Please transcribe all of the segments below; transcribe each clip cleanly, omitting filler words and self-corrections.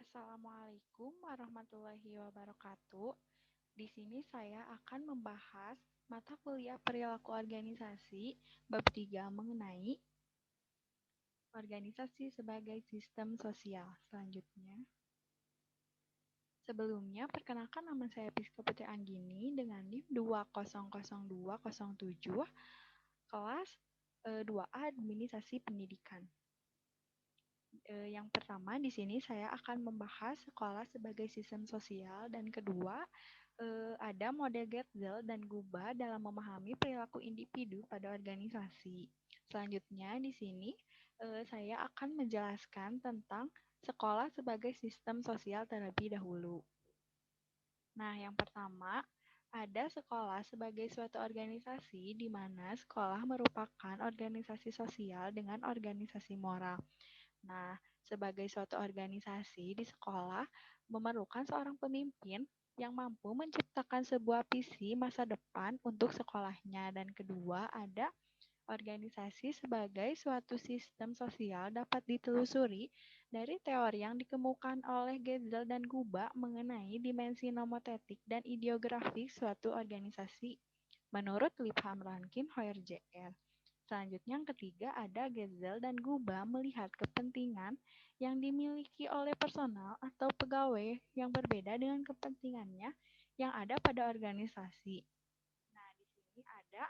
Assalamualaikum warahmatullahi wabarakatuh. Di sini saya akan membahas mata kuliah perilaku organisasi bab 3 mengenai organisasi sebagai sistem sosial. Selanjutnya, sebelumnya perkenalkan nama saya Piska Putri Anggini dengan NIM 2002007 kelas 2A Administrasi Pendidikan. Yang pertama di sini saya akan membahas sekolah sebagai sistem sosial dan kedua ada model Getzel dan Guba dalam memahami perilaku individu pada organisasi. Selanjutnya di sini saya akan menjelaskan tentang sekolah sebagai sistem sosial terlebih dahulu. Nah, yang pertama ada sekolah sebagai suatu organisasi di mana sekolah merupakan organisasi sosial dengan organisasi moral. Nah, sebagai suatu organisasi di sekolah memerlukan seorang pemimpin yang mampu menciptakan sebuah visi masa depan untuk sekolahnya. Dan kedua, ada organisasi sebagai suatu sistem sosial dapat ditelusuri dari teori yang dikemukakan oleh Getzel dan Guba mengenai dimensi nomotetik dan ideografik suatu organisasi menurut Lipham Rankin Hoyer Jr. Selanjutnya yang ketiga ada Getzel dan Guba melihat kepentingan yang dimiliki oleh personal atau pegawai yang berbeda dengan kepentingannya yang ada pada organisasi. Nah, di sini ada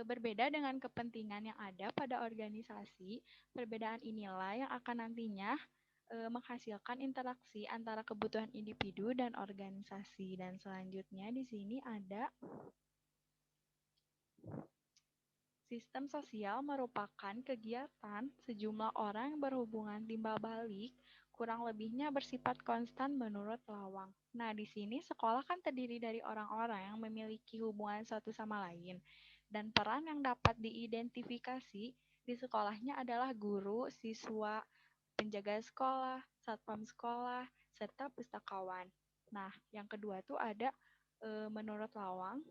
berbeda dengan kepentingan yang ada pada organisasi. Perbedaan inilah yang akan nantinya menghasilkan interaksi antara kebutuhan individu dan organisasi. Dan selanjutnya di sini ada sistem sosial merupakan kegiatan sejumlah orang yang berhubungan timbal balik, kurang lebihnya bersifat konstan menurut Lawang. Nah, di sini sekolah kan terdiri dari orang-orang yang memiliki hubungan satu sama lain. Dan peran yang dapat diidentifikasi di sekolahnya adalah guru, siswa, penjaga sekolah, satpam sekolah, serta pustakawan. Nah, yang kedua tuh ada menurut Lawang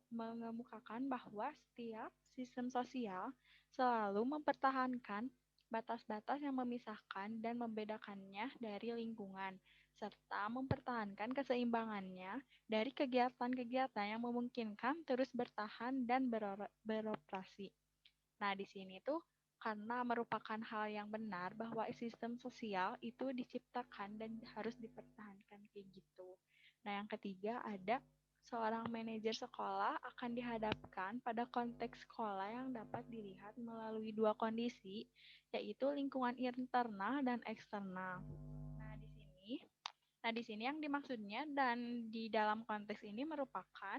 mengemukakan bahwa setiap sistem sosial selalu mempertahankan batas-batas yang memisahkan dan membedakannya dari lingkungan, serta mempertahankan keseimbangannya dari kegiatan-kegiatan yang memungkinkan terus bertahan dan beroperasi. Nah, di sini tuh karena merupakan hal yang benar bahwa sistem sosial itu diciptakan dan harus dipertahankan kayak gitu. Nah, yang ketiga ada seorang manajer sekolah akan dihadapkan pada konteks sekolah yang dapat dilihat melalui dua kondisi, yaitu lingkungan internal dan eksternal. Nah, di sini yang dimaksudnya dan di dalam konteks ini merupakan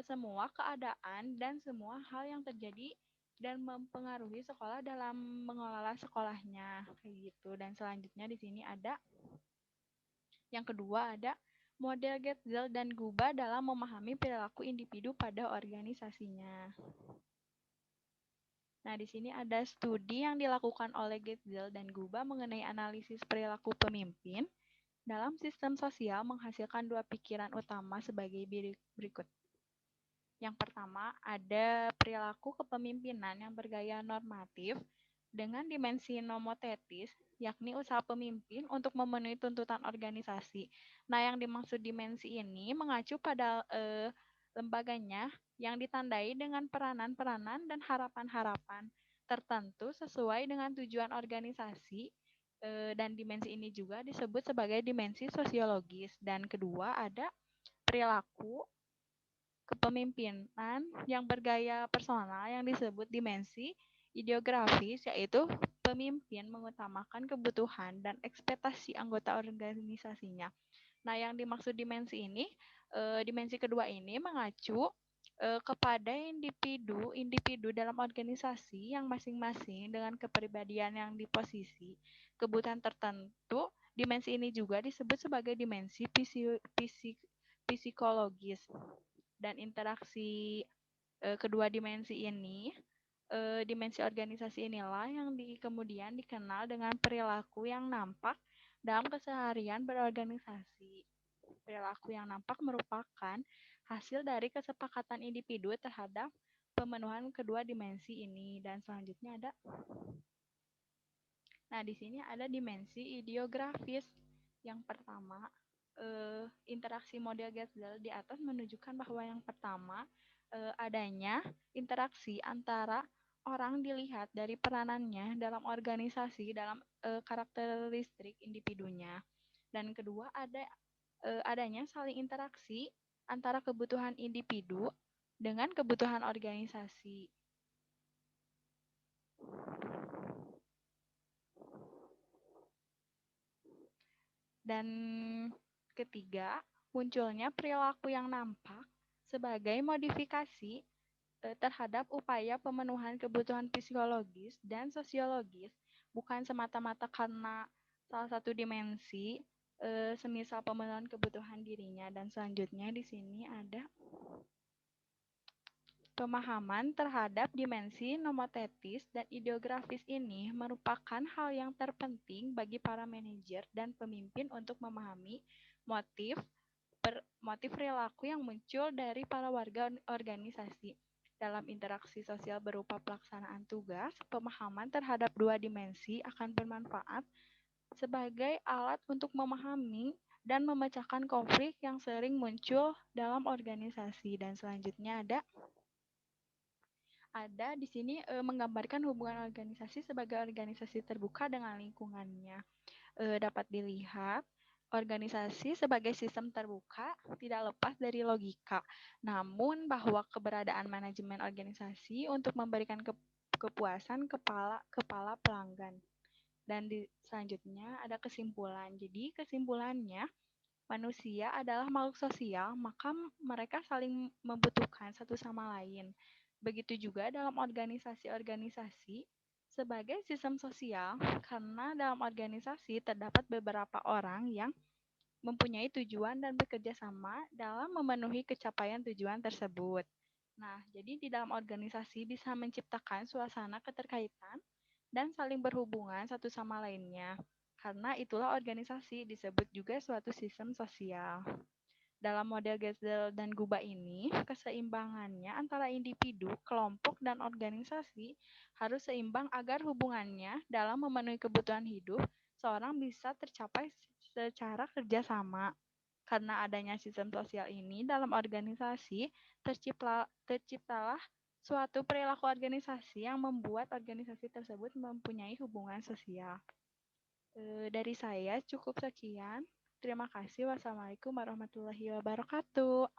semua keadaan dan semua hal yang terjadi dan mempengaruhi sekolah dalam mengelola sekolahnya kayak gitu. Dan selanjutnya di sini ada yang kedua ada model Getzel dan Guba dalam memahami perilaku individu pada organisasinya. Nah, di sini ada studi yang dilakukan oleh Getzel dan Guba mengenai analisis perilaku pemimpin dalam sistem sosial menghasilkan dua pikiran utama sebagai berikut. Yang pertama, ada perilaku kepemimpinan yang bergaya normatif dengan dimensi nomotetis, yakni usaha pemimpin untuk memenuhi tuntutan organisasi. Nah, yang dimaksud dimensi ini mengacu pada lembaganya yang ditandai dengan peranan-peranan dan harapan-harapan tertentu sesuai dengan tujuan organisasi dan dimensi ini juga disebut sebagai dimensi sosiologis. Dan kedua, ada perilaku kepemimpinan yang bergaya personal yang disebut dimensi ideografis, yaitu pemimpin mengutamakan kebutuhan dan ekspektasi anggota organisasinya. Nah, yang dimaksud dimensi ini, dimensi kedua ini mengacu kepada individu dalam organisasi yang masing-masing dengan kepribadian yang di posisi kebutuhan tertentu. Dimensi ini juga disebut sebagai dimensi psikologis dan interaksi kedua dimensi ini, dimensi organisasi inilah yang kemudian dikenal dengan perilaku yang nampak dalam keseharian berorganisasi. Perilaku yang nampak merupakan hasil dari kesepakatan individu terhadap pemenuhan kedua dimensi ini. Dan selanjutnya ada Nah, di sini ada dimensi ideografis. Yang pertama, interaksi model Getzel di atas menunjukkan bahwa yang pertama, adanya interaksi antara orang dilihat dari peranannya dalam organisasi, dalam karakteristik individunya. Dan kedua, adanya saling interaksi antara kebutuhan individu dengan kebutuhan organisasi. Dan ketiga, munculnya perilaku yang nampak sebagai modifikasi terhadap upaya pemenuhan kebutuhan psikologis dan sosiologis, bukan semata-mata karena salah satu dimensi, semisal pemenuhan kebutuhan dirinya. Dan selanjutnya di sini ada pemahaman terhadap dimensi nomotetis dan ideografis ini merupakan hal yang terpenting bagi para manajer dan pemimpin untuk memahami motif motif perilaku yang muncul dari para warga organisasi. Dalam interaksi sosial berupa pelaksanaan tugas, pemahaman terhadap dua dimensi akan bermanfaat sebagai alat untuk memahami dan memecahkan konflik yang sering muncul dalam organisasi. Dan selanjutnya ada di sini menggambarkan hubungan organisasi sebagai organisasi terbuka dengan lingkungannya. Dapat dilihat organisasi sebagai sistem terbuka tidak lepas dari logika, namun bahwa keberadaan manajemen organisasi untuk memberikan kepuasan kepala pelanggan. Dan selanjutnya ada kesimpulan. Jadi kesimpulannya, manusia adalah makhluk sosial, maka mereka saling membutuhkan satu sama lain. Begitu juga dalam organisasi-organisasi sebagai sistem sosial, karena dalam organisasi terdapat beberapa orang yang mempunyai tujuan dan bekerja sama dalam memenuhi capaian tujuan tersebut. Nah, jadi di dalam organisasi bisa menciptakan suasana keterkaitan dan saling berhubungan satu sama lainnya. Karena itulah organisasi disebut juga suatu sistem sosial. Dalam model Getzel dan Guba ini, keseimbangannya antara individu, kelompok, dan organisasi harus seimbang agar hubungannya dalam memenuhi kebutuhan hidup seorang bisa tercapai secara kerjasama. Karena adanya sistem sosial ini dalam organisasi, terciptalah suatu perilaku organisasi yang membuat organisasi tersebut mempunyai hubungan sosial. Dari saya cukup sekian. Terima kasih. Wassalamualaikum warahmatullahi wabarakatuh.